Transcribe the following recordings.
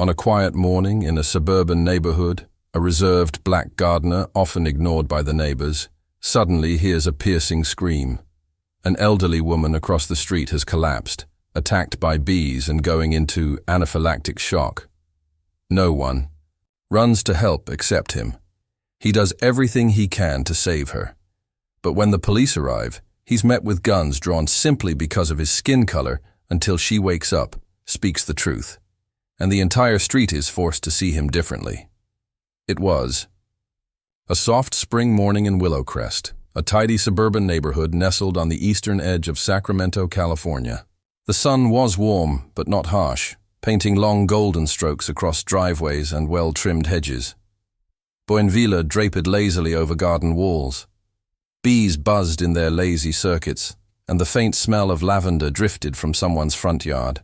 On a quiet morning in a suburban neighborhood, a reserved black gardener, often ignored by the neighbors, suddenly hears a piercing scream. An elderly woman across the street has collapsed, attacked by bees and going into anaphylactic shock. No one runs to help except him. He does everything he can to save her. But when the police arrive, he's met with guns drawn simply because of his skin color until she wakes up, speaks the truth, and the entire street is forced to see him differently. It was a soft spring morning in Willowcrest, a tidy suburban neighborhood nestled on the eastern edge of Sacramento, California. The sun was warm, but not harsh, painting long golden strokes across driveways and well-trimmed hedges. Bougainvillea draped lazily over garden walls. Bees buzzed in their lazy circuits, and the faint smell of lavender drifted from someone's front yard.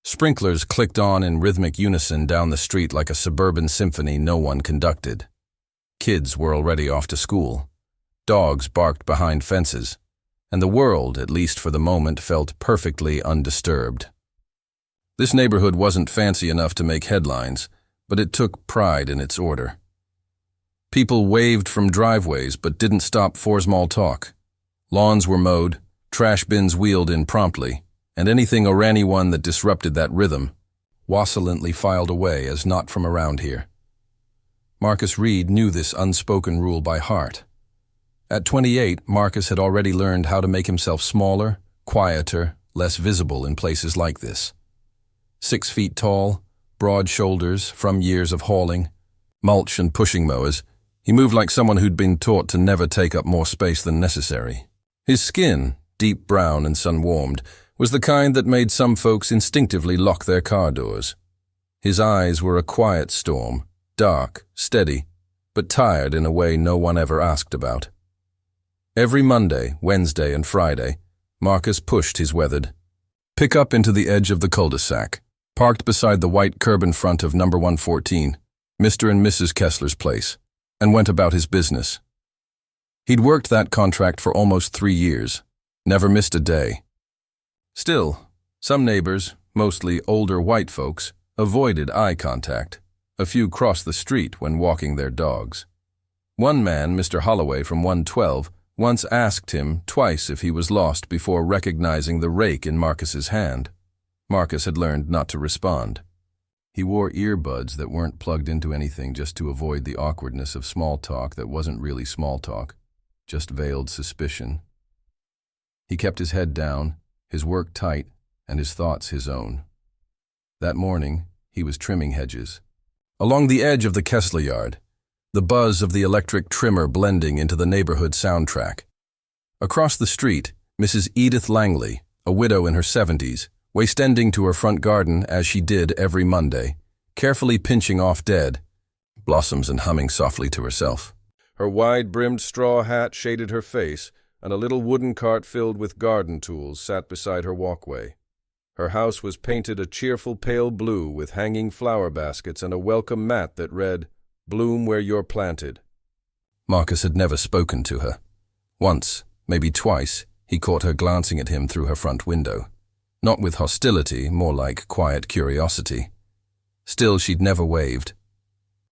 Sprinklers clicked on in rhythmic unison down the street like a suburban symphony no one conducted. Kids were already off to school. Dogs barked behind fences, and the world, at least for the moment, felt perfectly undisturbed. This neighborhood wasn't fancy enough to make headlines, but it took pride in its order. People waved from driveways but didn't stop for small talk. Lawns were mowed, trash bins wheeled in promptly, and anything or anyone that disrupted that rhythm wassailantly filed away as not from around here. Marcus Reed knew this unspoken rule by heart. At 28, Marcus had already learned how to make himself smaller, quieter, less visible in places like this. 6 feet tall, broad shoulders from years of hauling, mulch and pushing mowers, he moved like someone who'd been taught to never take up more space than necessary. His skin, deep brown and sun-warmed, was the kind that made some folks instinctively lock their car doors. His eyes were a quiet storm, dark, steady, but tired in a way no one ever asked about. Every Monday, Wednesday, and Friday, Marcus pushed his weathered pickup into the edge of the cul-de-sac, parked beside the white curb in front of number 114, Mr. and Mrs. Kessler's place, and went about his business. He'd worked that contract for almost 3 years, never missed a day. Still, some neighbors, mostly older white folks, avoided eye contact. A few crossed the street when walking their dogs. One man, Mr. Holloway from 112, once asked him twice if he was lost before recognizing the rake in Marcus's hand. Marcus had learned not to respond. He wore earbuds that weren't plugged into anything just to avoid the awkwardness of small talk that wasn't really small talk, just veiled suspicion. He kept his head down, his work tight, and his thoughts his own. That morning, he was trimming hedges. Along the edge of the Kessler yard, the buzz of the electric trimmer blending into the neighborhood soundtrack. Across the street, Mrs. Edith Langley, a widow in her 70s, waist-ending to her front garden as she did every Monday, carefully pinching off dead blossoms and humming softly to herself. Her wide-brimmed straw hat shaded her face, and a little wooden cart filled with garden tools sat beside her walkway. Her house was painted a cheerful pale blue with hanging flower baskets and a welcome mat that read, "Bloom where you're planted." Marcus had never spoken to her. Once, maybe twice, he caught her glancing at him through her front window. Not with hostility, more like quiet curiosity. Still, she'd never waved.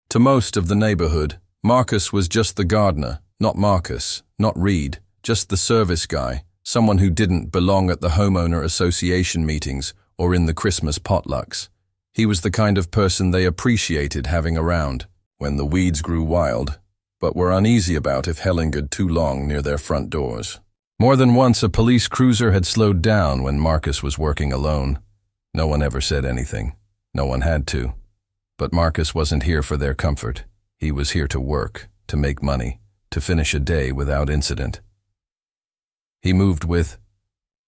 To most of the neighborhood, Marcus was just the gardener, not Marcus, not Reed, just the service guy, someone who didn't belong at the homeowner association meetings or in the Christmas potlucks. He was the kind of person they appreciated having around when the weeds grew wild, but were uneasy about if lingered too long near their front doors. More than once a police cruiser had slowed down when Marcus was working alone. No one ever said anything. No one had to. But Marcus wasn't here for their comfort. He was here to work, to make money, to finish a day without incident. He moved with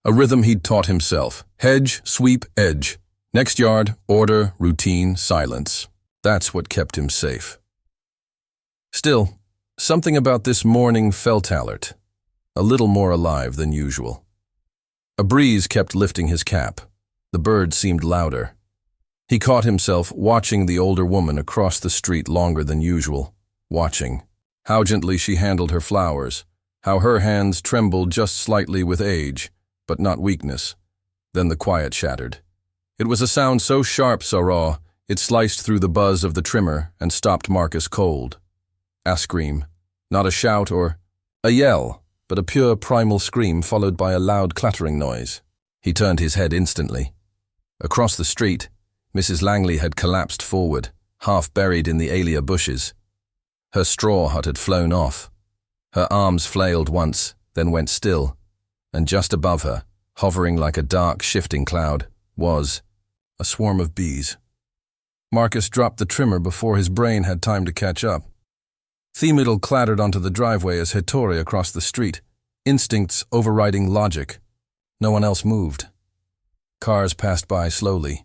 a rhythm he'd taught himself. Hedge, sweep, edge. Next yard, order, routine, silence. That's what kept him safe. Still, something about this morning felt alert. A little more alive than usual. A breeze kept lifting his cap. The birds seemed louder. He caught himself watching the older woman across the street longer than usual. Watching how gently she handled her flowers, how her hands trembled just slightly with age, but not weakness. Then the quiet shattered. It was a sound so sharp, so raw, It sliced through the buzz of the trimmer and stopped Marcus cold. A scream. Not a shout or a yell, but a pure primal scream followed by a loud clattering noise. He turned his head instantly. Across the street, Mrs. Langley had collapsed forward, half buried in the alia bushes. Her straw hut had flown off. Her arms flailed once, then went still, and just above her, hovering like a dark, shifting cloud, was a swarm of bees. Marcus dropped the trimmer before his brain had time to catch up. Themiddle clattered onto the driveway as he tore across the street, instincts overriding logic. No one else moved. Cars passed by slowly.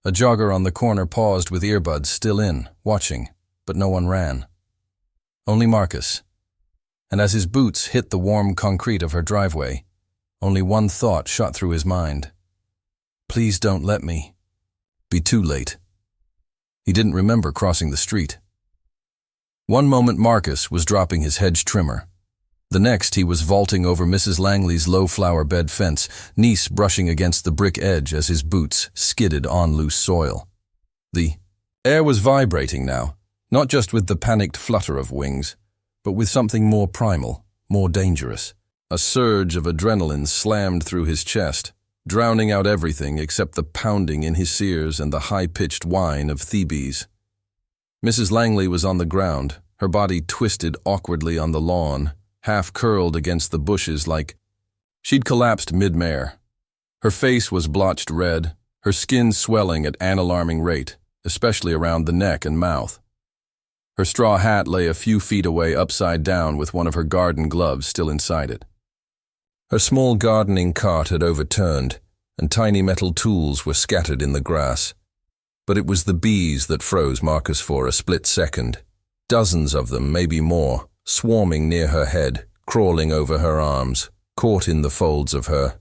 A jogger on the corner paused with earbuds still in, watching, but no one ran. Only Marcus. And as his boots hit the warm concrete of her driveway, only one thought shot through his mind. Please don't let me be too late. He didn't remember crossing the street. One moment Marcus was dropping his hedge trimmer. The next he was vaulting over Mrs. Langley's low flower bed fence, knees brushing against the brick edge as his boots skidded on loose soil. The air was vibrating now, not just with the panicked flutter of wings, but with something more primal, more dangerous. A surge of adrenaline slammed through his chest, drowning out everything except the pounding in his ears and the high-pitched whine of Thebes. Mrs. Langley was on the ground, her body twisted awkwardly on the lawn, half curled against the bushes like she'd collapsed mid-mare. Her face was blotched red, her skin swelling at an alarming rate, especially around the neck and mouth. Her straw hat lay a few feet away upside down with one of her garden gloves still inside it. Her small gardening cart had overturned, and tiny metal tools were scattered in the grass. But it was the bees that froze Marcus for a split second. Dozens of them, maybe more, swarming near her head, crawling over her arms, caught in the folds of her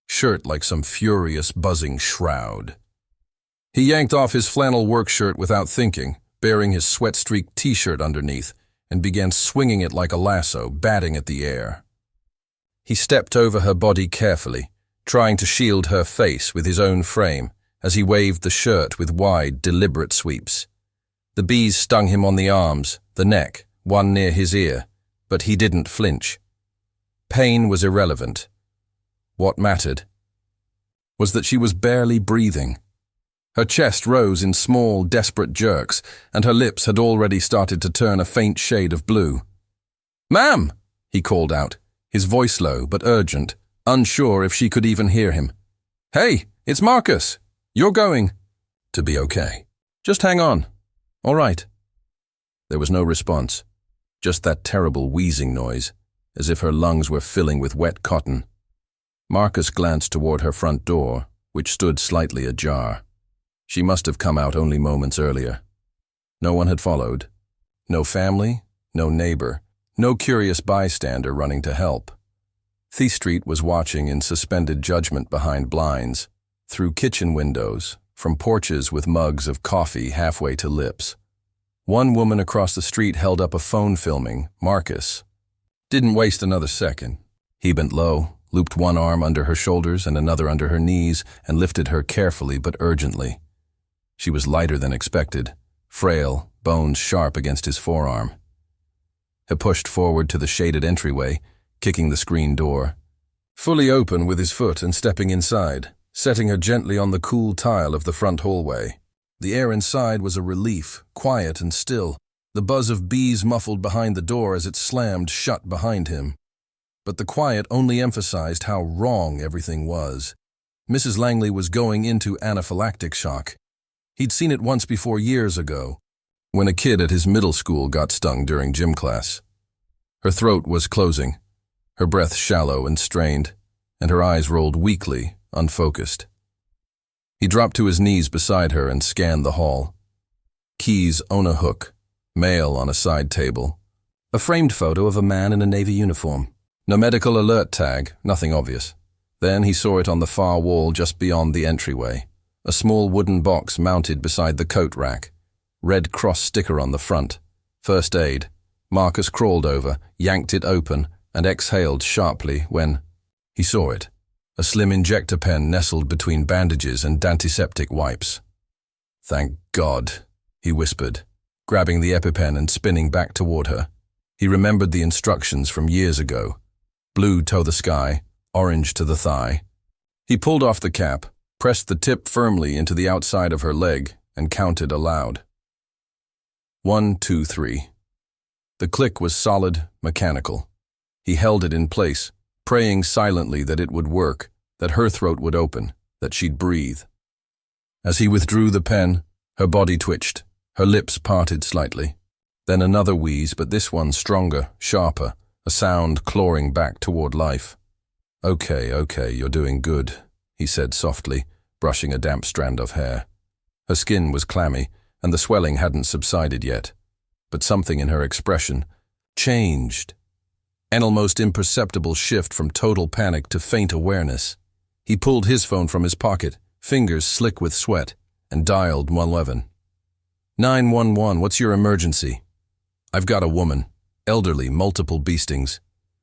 shirt like some furious, buzzing shroud. He yanked off his flannel work shirt without thinking, bearing his sweat-streaked t-shirt underneath, and began swinging it like a lasso, batting at the air. He stepped over her body carefully, trying to shield her face with his own frame as he waved the shirt with wide, deliberate sweeps. The bees stung him on the arms, the neck, one near his ear, but he didn't flinch. Pain was irrelevant. What mattered was that she was barely breathing. Her chest rose in small, desperate jerks, and her lips had already started to turn a faint shade of blue. "Ma'am!" he called out, his voice low but urgent, unsure if she could even hear him. "Hey, it's Marcus! You're going to be okay. Just hang on. All right." There was no response, just that terrible wheezing noise, as if her lungs were filling with wet cotton. Marcus glanced toward her front door, which stood slightly ajar. She must have come out only moments earlier. No one had followed. No family, no neighbor, no curious bystander running to help. Thea Street was watching in suspended judgment behind blinds, through kitchen windows, from porches with mugs of coffee halfway to lips. One woman across the street held up a phone filming Marcus. Didn't waste another second. He bent low, looped one arm under her shoulders and another under her knees, and lifted her carefully but urgently. She was lighter than expected, frail, bones sharp against his forearm. He pushed forward to the shaded entryway, kicking the screen door, fully open with his foot and stepping inside, setting her gently on the cool tile of the front hallway. The air inside was a relief, quiet and still, the buzz of bees muffled behind the door as it slammed shut behind him. But the quiet only emphasized how wrong everything was. Mrs. Langley was going into anaphylactic shock. He'd seen it once before years ago, when a kid at his middle school got stung during gym class. Her throat was closing, her breath shallow and strained, and her eyes rolled weakly, unfocused. He dropped to his knees beside her and scanned the hall. Keys on a hook, mail on a side table, a framed photo of a man in a Navy uniform. No medical alert tag, nothing obvious. Then he saw it on the far wall just beyond the entryway, a small wooden box mounted beside the coat rack, Red Cross sticker on the front, first aid. Marcus crawled over, yanked it open, and exhaled sharply when he saw it. A slim injector pen nestled between bandages and antiseptic wipes. "Thank God," he whispered, grabbing the EpiPen and spinning back toward her. He remembered the instructions from years ago. Blue toe the sky, orange to the thigh. He pulled off the cap, pressed the tip firmly into the outside of her leg, and counted aloud. 1, 2, 3. The click was solid, mechanical. He held it in place, praying silently that it would work, that her throat would open, that she'd breathe. As he withdrew the pen, her body twitched, her lips parted slightly. Then another wheeze, but this one stronger, sharper, a sound clawing back toward life. Okay, you're doing good," he said softly, brushing a damp strand of hair. Her skin was clammy, and the swelling hadn't subsided yet. But something in her expression changed. An almost imperceptible shift from total panic to faint awareness. He pulled his phone from his pocket, fingers slick with sweat, and dialed 111. 911, what's your emergency? I've got a woman, elderly, multiple bee stings.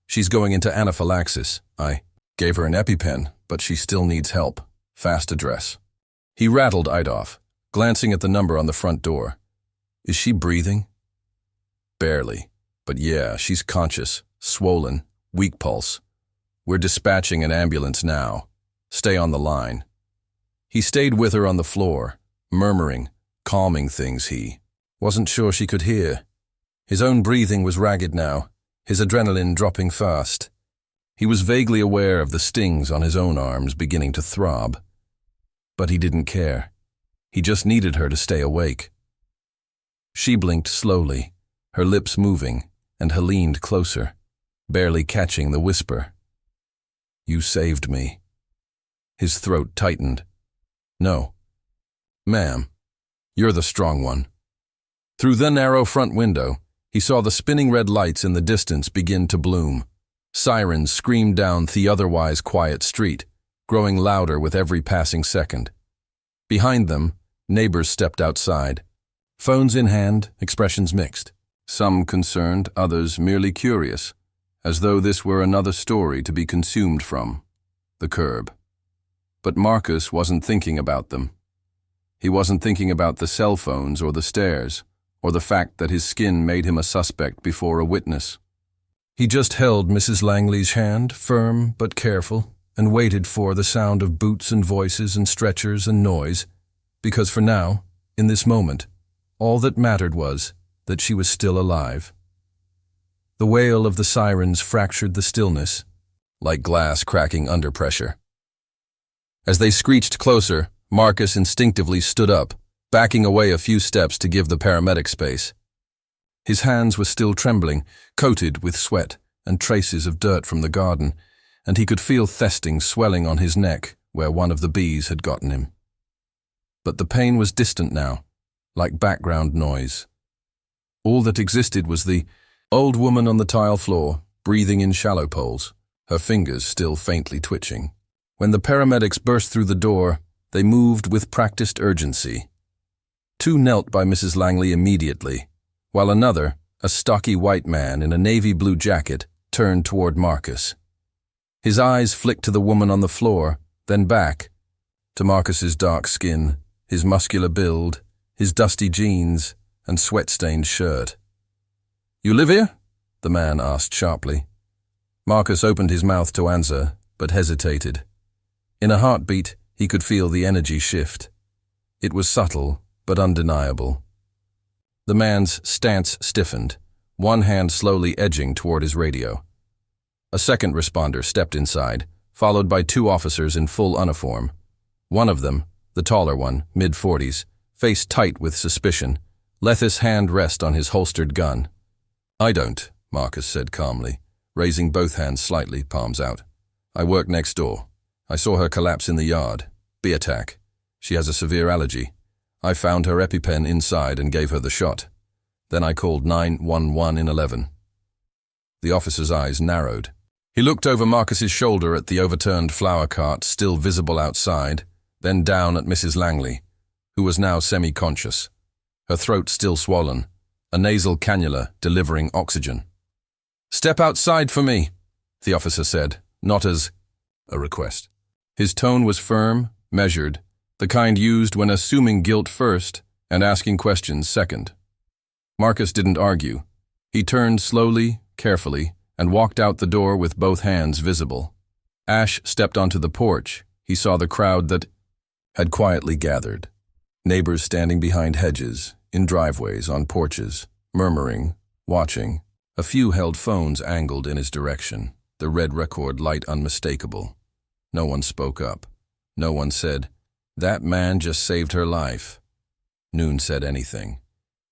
She's going into anaphylaxis. I gave her an EpiPen, but she still needs help. Fast address. He rattled it off, glancing at the number on the front door. Is she breathing? Barely, but yeah, she's conscious, swollen, weak pulse. We're dispatching an ambulance now. Stay on the line. He stayed with her on the floor, murmuring, calming things he wasn't sure she could hear. His own breathing was ragged now, his adrenaline dropping fast. He was vaguely aware of the stings on his own arms beginning to throb. But he didn't care. He just needed her to stay awake. She blinked slowly, her lips moving, and he leaned closer, barely catching the whisper. You saved me. His throat tightened. No. Ma'am, you're the strong one. Through the narrow front window, he saw the spinning red lights in the distance begin to bloom. Sirens screamed down the otherwise quiet street, growing louder with every passing second. Behind them, neighbors stepped outside. Phones in hand, expressions mixed. Some concerned, others merely curious, as though this were another story to be consumed from the curb. But Marcus wasn't thinking about them. He wasn't thinking about the cell phones or the stairs, or the fact that his skin made him a suspect before a witness. He just held Mrs. Langley's hand, firm but careful, and waited for the sound of boots and voices and stretchers and noise, because for now, in this moment, all that mattered was that she was still alive. The wail of the sirens fractured the stillness, like glass cracking under pressure. As they screeched closer, Marcus instinctively stood up, backing away a few steps to give the paramedic space. His hands were still trembling, coated with sweat and traces of dirt from the garden, and he could feel thesting swelling on his neck where one of the bees had gotten him. But the pain was distant now, like background noise. All that existed was the old woman on the tile floor, breathing in shallow poles, her fingers still faintly twitching. When the paramedics burst through the door, they moved with practiced urgency. Two knelt by Mrs. Langley immediately, while another, a stocky white man in a navy blue jacket, turned toward Marcus. His eyes flicked to the woman on the floor, then back, to Marcus's dark skin, his muscular build, his dusty jeans, and sweat-stained shirt. "You live here?" the man asked sharply. Marcus opened his mouth to answer, but hesitated. In a heartbeat, he could feel the energy shift. It was subtle, but undeniable. The man's stance stiffened, one hand slowly edging toward his radio. A second responder stepped inside, followed by two officers in full uniform. One of them, the taller one, mid-40s, face tight with suspicion, let his hand rest on his holstered gun. "I don't," Marcus said calmly, raising both hands slightly, palms out. "I work next door. I saw her collapse in the yard. Bee attack. She has a severe allergy. I found her EpiPen inside and gave her the shot. Then I called 911 in 11. The officer's eyes narrowed. He looked over Marcus's shoulder at the overturned flower cart still visible outside, then down at Mrs. Langley, who was now semi-conscious, her throat still swollen, a nasal cannula delivering oxygen. "Step outside for me," the officer said, not as a request. His tone was firm, measured, the kind used when assuming guilt first and asking questions second. Marcus didn't argue. He turned slowly, carefully, and walked out the door with both hands visible. Ash stepped onto the porch. He saw the crowd that had quietly gathered. Neighbors standing behind hedges, in driveways, on porches, murmuring, watching. A few held phones angled in his direction, the red record light unmistakable. No one spoke up. No one said, "That man just saved her life." Noon said anything.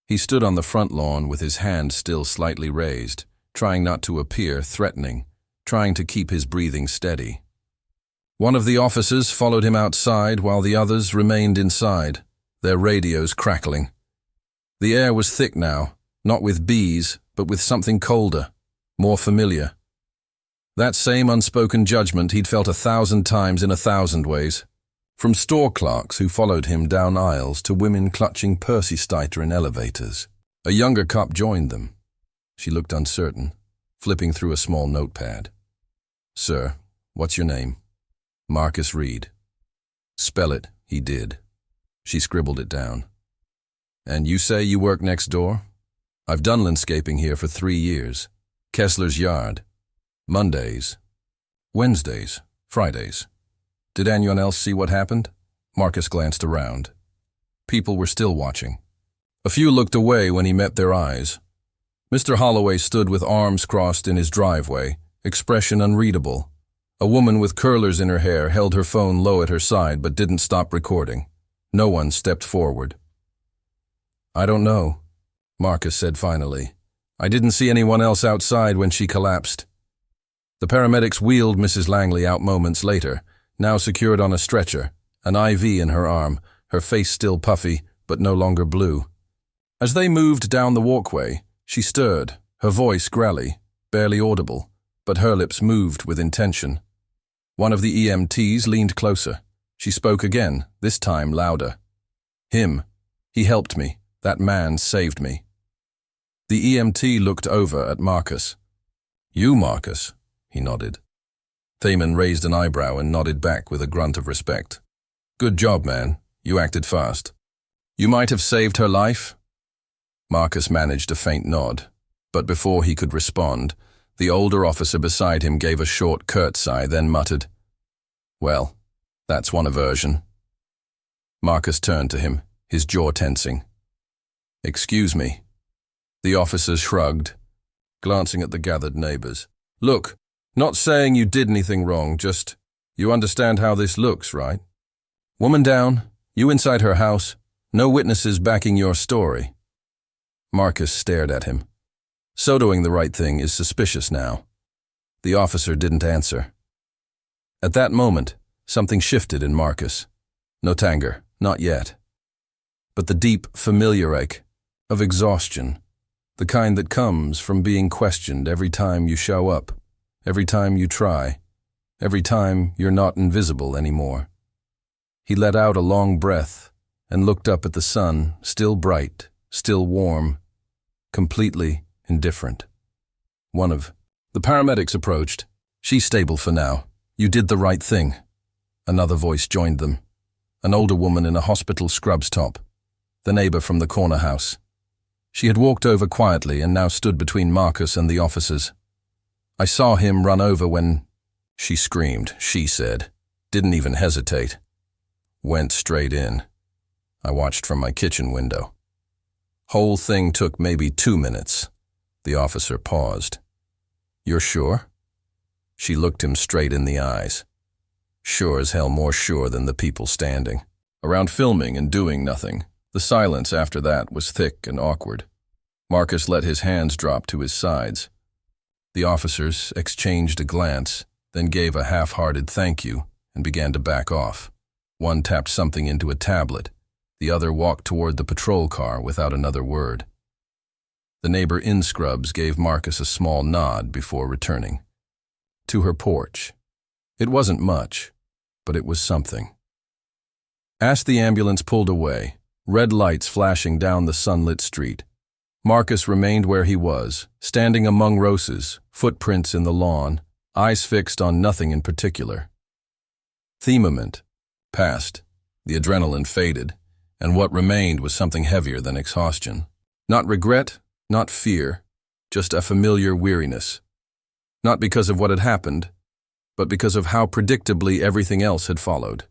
He stood on the front lawn with his hand still slightly raised, trying not to appear threatening, trying to keep his breathing steady. One of the officers followed him outside while the others remained inside, their radios crackling. The air was thick now, not with bees, but with something colder, more familiar. That same unspoken judgment he'd felt 1,000 times in 1,000 ways. From store clerks who followed him down aisles to women clutching Percy Steiter in elevators. A younger cop joined them. She looked uncertain, flipping through a small notepad. "Sir, what's your name?" "Marcus Reed." "Spell it," he did. She scribbled it down. "And you say you work next door?" "I've done landscaping here for 3 years. Kessler's Yard. Mondays, Wednesdays, Fridays." "Did anyone else see what happened?" Marcus glanced around. People were still watching. A few looked away when he met their eyes. Mr. Holloway stood with arms crossed in his driveway, expression unreadable. A woman with curlers in her hair held her phone low at her side but didn't stop recording. No one stepped forward. "I don't know," Marcus said finally. "I didn't see anyone else outside when she collapsed." The paramedics wheeled Mrs. Langley out moments later, now secured on a stretcher, an IV in her arm, her face still puffy, but no longer blue. As they moved down the walkway, she stirred, her voice grelly, barely audible, but her lips moved with intention. One of the EMTs leaned closer. She spoke again, this time louder. "Him. He helped me. That man saved me." The EMT looked over at Marcus. "You, Marcus?" He nodded. Thaman raised an eyebrow and nodded back with a grunt of respect. "Good job, man. You acted fast. You might have saved her life?" Marcus managed a faint nod, but before he could respond, the older officer beside him gave a short, curt sigh, then muttered, "Well, that's one aversion." Marcus turned to him, his jaw tensing. "Excuse me." The officer shrugged, glancing at the gathered neighbors. "Look, not saying you did anything wrong, just, you understand how this looks, right? Woman down, you inside her house, no witnesses backing your story." Marcus stared at him. So doing the right thing is suspicious now. The officer didn't answer. At that moment, something shifted in Marcus. No anger, not yet. But the deep, familiar ache of exhaustion, the kind that comes from being questioned every time you show up, every time you try, every time you're not invisible anymore. He let out a long breath and looked up at the sun, still bright, still warm, completely indifferent. The paramedics approached. "She's stable for now. You did the right thing." Another voice joined them. An older woman in a hospital scrubs top, the neighbor from the corner house. She had walked over quietly and now stood between Marcus and the officers. "I saw him run over when..." She screamed, she said. Didn't even hesitate. Went straight in. I watched from my kitchen window. Whole thing took maybe 2 minutes. The officer paused. "You're sure?" She looked him straight in the eyes. Sure as hell, more sure than the people standing around filming and doing nothing. The silence after that was thick and awkward. Marcus let his hands drop to his sides. The officers exchanged a glance, then gave a half-hearted thank you and began to back off. One tapped something into a tablet. The other walked toward the patrol car without another word. The neighbor in scrubs gave Marcus a small nod before returning to her porch. It wasn't much, but it was something. As the ambulance pulled away, red lights flashing down the sunlit street, Marcus remained where he was, standing among roses, footprints in the lawn, eyes fixed on nothing in particular. Themament passed. The adrenaline faded, and what remained was something heavier than exhaustion. Not regret, not fear, just a familiar weariness. Not because of what had happened, but because of how predictably everything else had followed.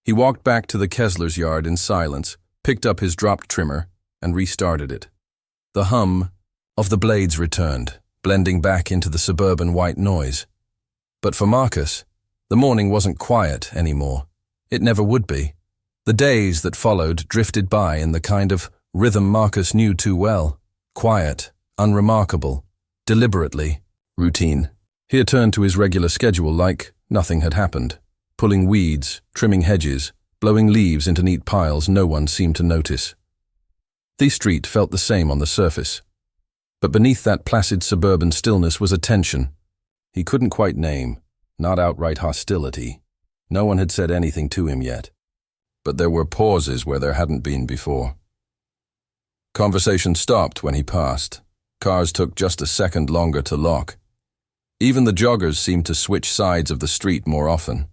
He walked back to the Kessler's yard in silence, picked up his dropped trimmer, and restarted it. The hum of the blades returned, blending back into the suburban white noise. But for Marcus, the morning wasn't quiet anymore. It never would be. The days that followed drifted by in the kind of rhythm Marcus knew too well. Quiet, unremarkable, deliberately routine. He had turned to his regular schedule like nothing had happened, pulling weeds, trimming hedges, blowing leaves into neat piles no one seemed to notice. The street felt the same on the surface, but beneath that placid suburban stillness was a tension he couldn't quite name, not outright hostility. No one had said anything to him yet, but there were pauses where there hadn't been before. Conversation stopped when he passed. Cars took just a second longer to lock. Even the joggers seemed to switch sides of the street more often.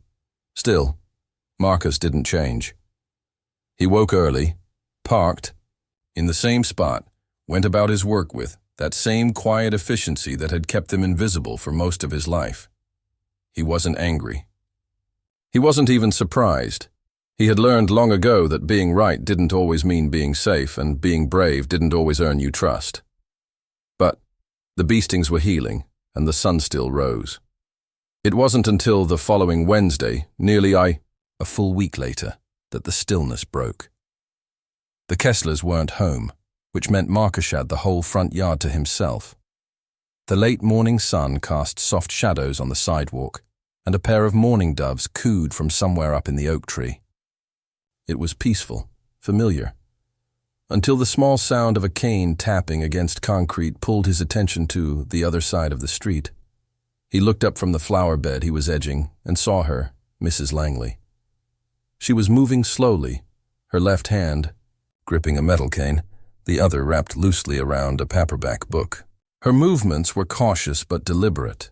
Still, Marcus didn't change. He woke early, parked, in the same spot, went about his work with that same quiet efficiency that had kept him invisible for most of his life. He wasn't angry. He wasn't even surprised. He had learned long ago that being right didn't always mean being safe, and being brave didn't always earn you trust. But the bee stings were healing, and the sun still rose. It wasn't until the following Wednesday, nearly a full week later, that the stillness broke. The Kesslers weren't home, which meant Marcus had the whole front yard to himself. The late morning sun cast soft shadows on the sidewalk, and a pair of mourning doves cooed from somewhere up in the oak tree. It was peaceful, familiar, until the small sound of a cane tapping against concrete pulled his attention to the other side of the street. He looked up from the flower bed he was edging and saw her, Mrs. Langley. She was moving slowly, her left hand gripping a metal cane, the other wrapped loosely around a paperback book. Her movements were cautious but deliberate.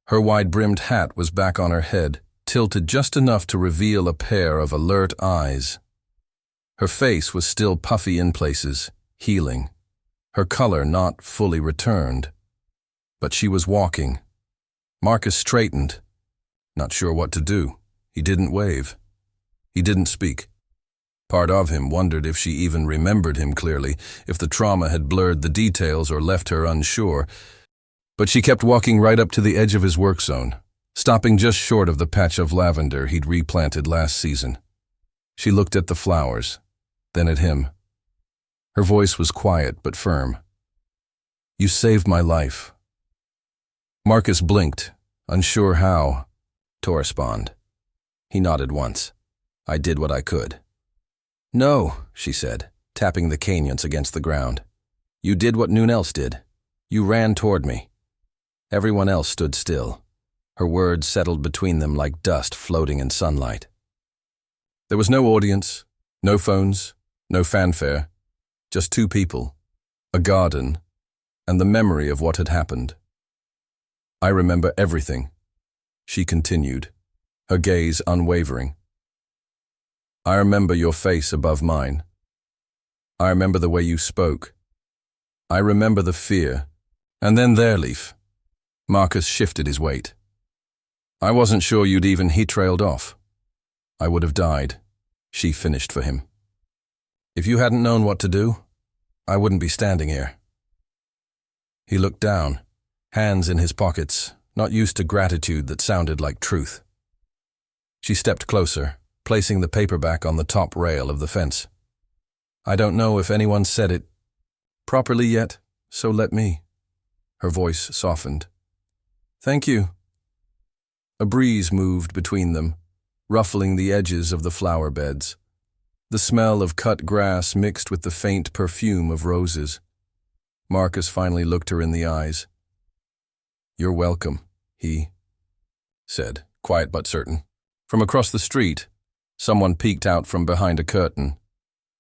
Her wide-brimmed hat was back on her head, tilted just enough to reveal a pair of alert eyes. Her face was still puffy in places, healing, her color not fully returned. But she was walking. Marcus straightened, not sure what to do. He didn't wave. He didn't speak. Part of him wondered if she even remembered him clearly, if the trauma had blurred the details or left her unsure. But she kept walking right up to the edge of his work zone, stopping just short of the patch of lavender he'd replanted last season. She looked at the flowers, then at him. Her voice was quiet but firm. "You saved my life." Marcus blinked, unsure how to respond. He nodded once. "I did what I could." "No," she said, tapping the canyons against the ground. "You did what noon else did. You ran toward me." Everyone else stood still. Her words settled between them like dust floating in sunlight. There was no audience, no phones, no fanfare, just two people, a garden, and the memory of what had happened. "I remember everything," she continued, her gaze unwavering. "I remember your face above mine. I remember the way you spoke. I remember the fear. And then there, Leaf." Marcus shifted his weight. "I wasn't sure you'd even trailed off. I would have died," she finished for him. "If you hadn't known what to do, I wouldn't be standing here." He looked down, hands in his pockets, not used to gratitude that sounded like truth. She stepped closer, placing the paperback on the top rail of the fence. "I don't know if anyone said it properly yet, so let me." Her voice softened. "Thank you." A breeze moved between them, ruffling the edges of the flower beds. The smell of cut grass mixed with the faint perfume of roses. Marcus finally looked her in the eyes. "You're welcome," he said, quiet but certain. From across the street, someone peeked out from behind a curtain.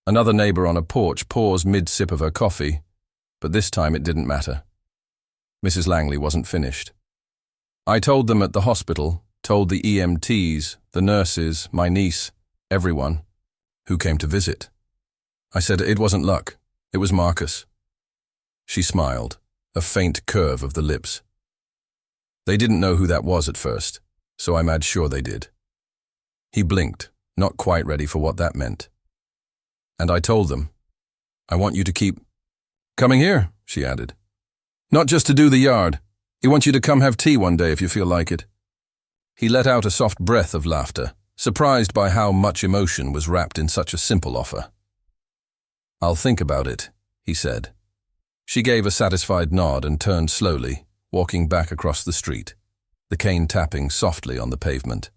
Another neighbor on a porch paused mid-sip of her coffee, but this time it didn't matter. Mrs. Langley wasn't finished. "I told them at the hospital, told the EMTs, the nurses, my niece. Everyone. Who came to visit? I said it wasn't luck. It was Marcus. She smiled, a faint curve of the lips. They didn't know who that was at first, so I made sure they did. He blinked, not quite ready for what that meant. And I told them, I want you to keep coming here, she added. Not just to do the yard. He wants you to come have tea one day if you feel like it. He let out a soft breath of laughter, surprised by how much emotion was wrapped in such a simple offer. I'll think about it, he said. She gave a satisfied nod and turned slowly, walking back across the street, the cane tapping softly on the pavement.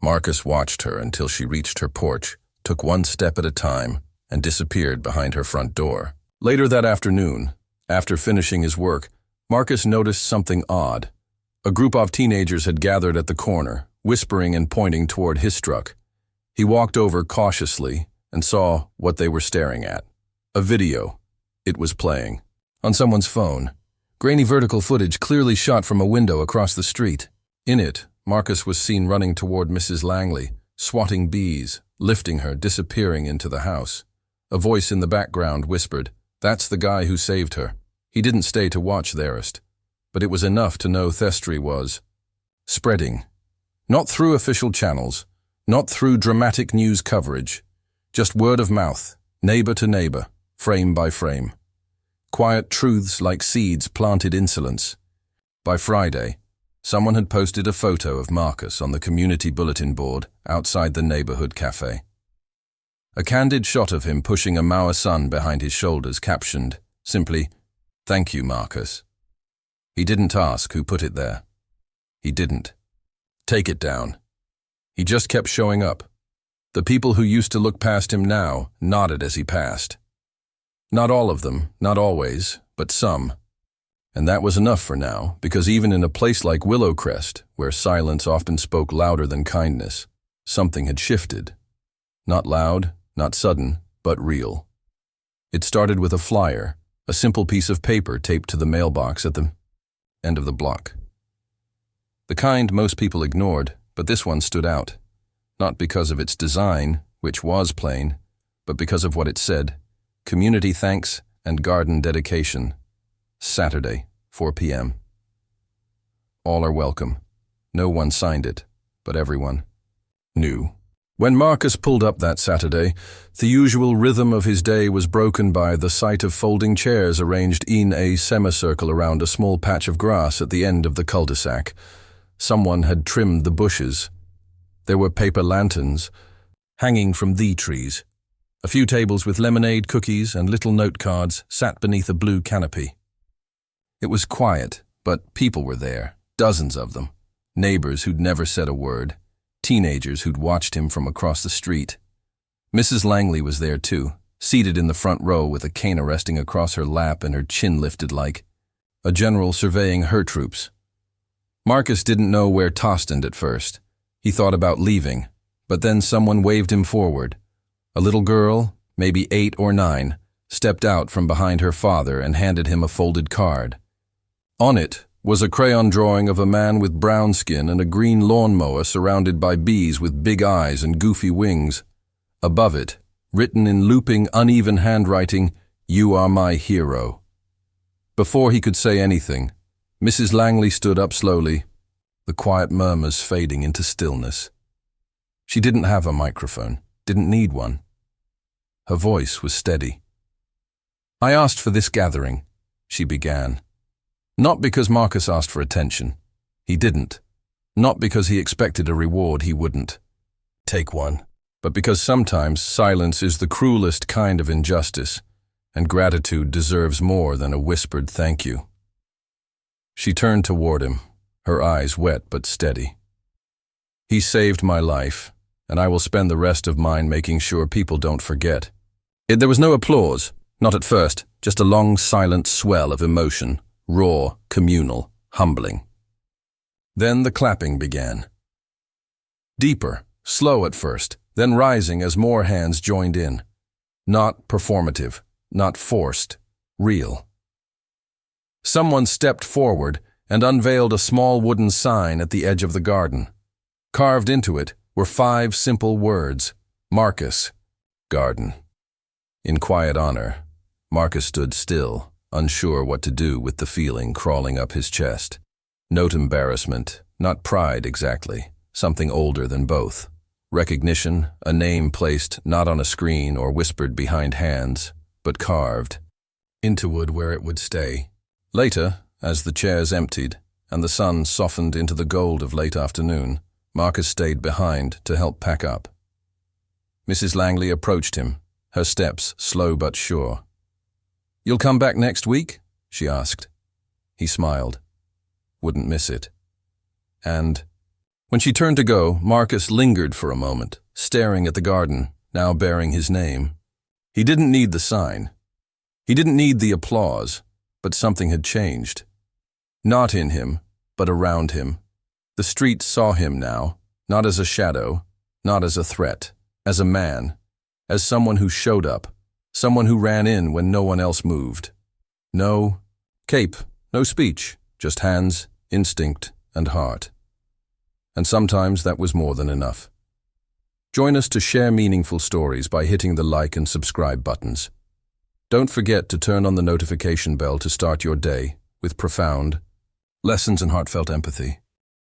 Marcus watched her until she reached her porch, took one step at a time, and disappeared behind her front door. Later that afternoon, after finishing his work, Marcus noticed something odd. A group of teenagers had gathered at the corner, whispering and pointing toward his truck. He walked over cautiously and saw what they were staring at. A video. It was playing. On someone's phone. Grainy vertical footage clearly shot from a window across the street. In it, Marcus was seen running toward Mrs. Langley, swatting bees, lifting her, disappearing into the house. A voice in the background whispered, "That's the guy who saved her." He didn't stay to watch thereist, but it was enough to know Thestry was spreading. Not through official channels, not through dramatic news coverage, just word of mouth, neighbor to neighbor, frame by frame. Quiet truths like seeds planted insolence. By Friday, someone had posted a photo of Marcus on the community bulletin board outside the neighborhood cafe. A candid shot of him pushing a Mauer son behind his shoulders captioned, simply, "Thank you, Marcus." He didn't ask who put it there. He didn't take it down. He just kept showing up. The people who used to look past him now nodded as he passed. Not all of them, not always, but some. And that was enough for now, because even in a place like Willowcrest, where silence often spoke louder than kindness, something had shifted. Not loud, not sudden, but real. It started with a flyer, a simple piece of paper taped to the mailbox at the end of the block. The kind most people ignored, but this one stood out. Not because of its design, which was plain, but because of what it said. Community thanks and garden dedication. Saturday, 4 p.m. All are welcome. No one signed it, but everyone knew. When Marcus pulled up that Saturday, the usual rhythm of his day was broken by the sight of folding chairs arranged in a semicircle around a small patch of grass at the end of the cul-de-sac. Someone had trimmed the bushes. There were paper lanterns hanging from the trees. A few tables with lemonade, cookies, and little note cards sat beneath a blue canopy. It was quiet, but people were there, dozens of them. Neighbors who'd never said a word. Teenagers who'd watched him from across the street. Mrs. Langley was there too, seated in the front row with a cane resting across her lap and her chin lifted like a general surveying her troops. Marcus didn't know where to stand at first. He thought about leaving, but then someone waved him forward. A little girl, maybe 8 or 9, stepped out from behind her father and handed him a folded card. On it was a crayon drawing of a man with brown skin and a green lawnmower surrounded by bees with big eyes and goofy wings. Above it, written in looping, uneven handwriting, "You are my hero." Before he could say anything, Mrs. Langley stood up slowly, the quiet murmurs fading into stillness. She didn't have a microphone, didn't need one. Her voice was steady. "I asked for this gathering," she began. Not because Marcus asked for attention. He didn't. Not because he expected a reward he wouldn't take one. But because sometimes silence is the cruelest kind of injustice, and gratitude deserves more than a whispered thank you. She turned toward him, her eyes wet but steady. "He saved my life, and I will spend the rest of mine making sure people don't forget." There was no applause, not at first, just a long, silent swell of emotion. Raw, communal, humbling. Then the clapping began. Deeper, slow at first, then rising as more hands joined in. Not performative, not forced, real. Someone stepped forward and unveiled a small wooden sign at the edge of the garden. Carved into it, were 5 simple words: Marcus, garden. In quiet honor, Marcus stood still, unsure what to do with the feeling crawling up his chest. Note embarrassment, not pride exactly, something older than both. Recognition, a name placed not on a screen or whispered behind hands, but carved into wood where it would stay. Later, as the chairs emptied and the sun softened into the gold of late afternoon, Marcus stayed behind to help pack up. Mrs. Langley approached him, her steps slow but sure. "You'll come back next week?" she asked. He smiled. Wouldn't miss it. And when she turned to go, Marcus lingered for a moment, staring at the garden, now bearing his name. He didn't need the sign. He didn't need the applause, but something had changed. Not in him, but around him. The street saw him now, not as a shadow, not as a threat, as a man, as someone who showed up, someone who ran in when no one else moved. No cape, no speech, just hands, instinct, and heart. And sometimes that was more than enough. Join us to share meaningful stories by hitting the like and subscribe buttons. Don't forget to turn on the notification bell to start your day with profound lessons in heartfelt empathy.